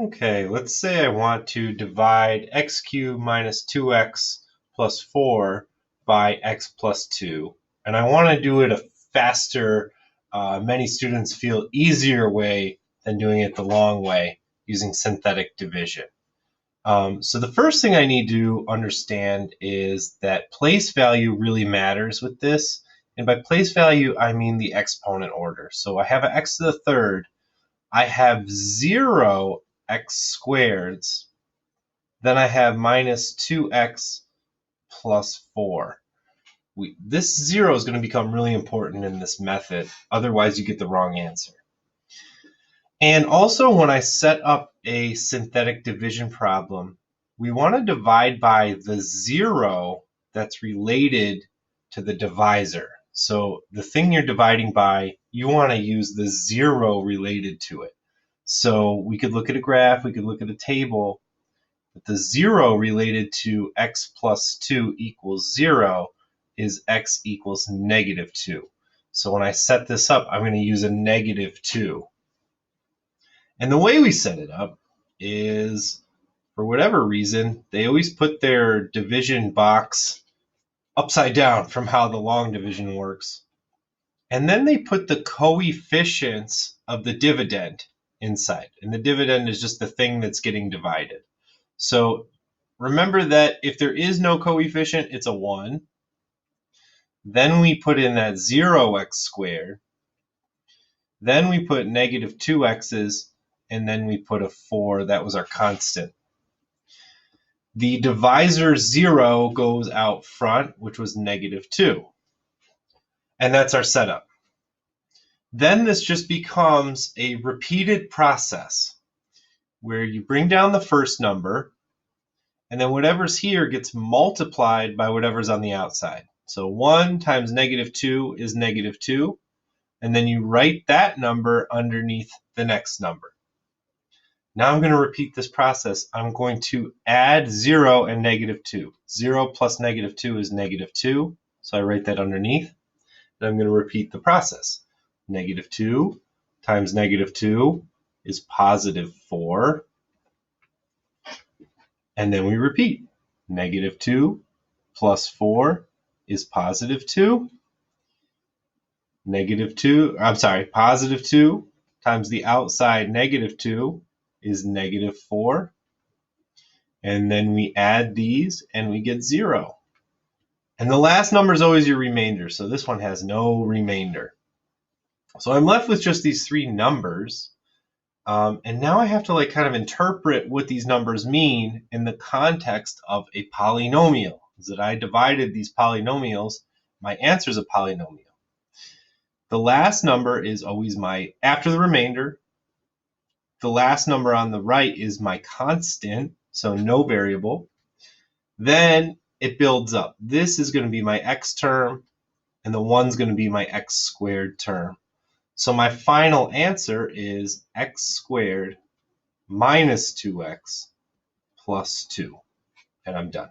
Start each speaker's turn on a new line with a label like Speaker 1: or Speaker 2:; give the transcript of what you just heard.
Speaker 1: Okay, let's say I want to divide x cubed minus 2x plus 4 by x plus 2. And I want to do it a faster, many students feel easier way than doing it the long way using synthetic division. So the first thing I need to understand is that place value really matters with this. And by place value, I mean the exponent order. So I have an x to the third. I have 0 x squareds. Then I have minus 2x plus 4. This 0 is going to become really important in this method. Otherwise, you get the wrong answer. And also, when I set up a synthetic division problem, we want to divide by the 0 that's related to the divisor. So the thing you're dividing by, you want to use the 0 related to it. So we could look at a graph, we could look at a table, but the 0 related to x plus 2 equals 0 is x equals negative 2. So when I set this up, I'm going to use a negative 2. And the way we set it up is, for whatever reason, they always put their division box upside down from how the long division works. And then they put the coefficients of the dividend inside. And the dividend is just the thing that's getting divided. So remember that if there is no coefficient, it's a 1. Then we put in that 0x squared. Then we put negative 2x's, and then we put a 4. That was our constant. The divisor 0 goes out front, which was negative 2. And that's our setup. Then this just becomes a repeated process where you bring down the first number, and then whatever's here gets multiplied by whatever's on the outside. So 1 times negative 2 is negative 2, and then you write that number underneath the next number. Now I'm going to repeat this process. I'm going to add 0 and negative 2. 0 plus negative 2 is negative 2, so I write that underneath. Then I'm going to repeat the process. Negative 2 times negative 2 is positive 4. And then we repeat. Negative 2 plus 4 is positive 2. Positive 2 times the outside negative 2 is negative 4. And then we add these and we get 0. And the last number is always your remainder, so this one has no remainder. So I'm left with just these 3 numbers. And now I have to kind of interpret what these numbers mean in the context of a polynomial. Is that I divided these polynomials, my answer is a polynomial. The last number is always after the remainder. The last number on the right is my constant, so no variable. Then it builds up. This is going to be my x term, and the 1's going to be my x squared term. So my final answer is x squared minus 2x plus 2. And I'm done.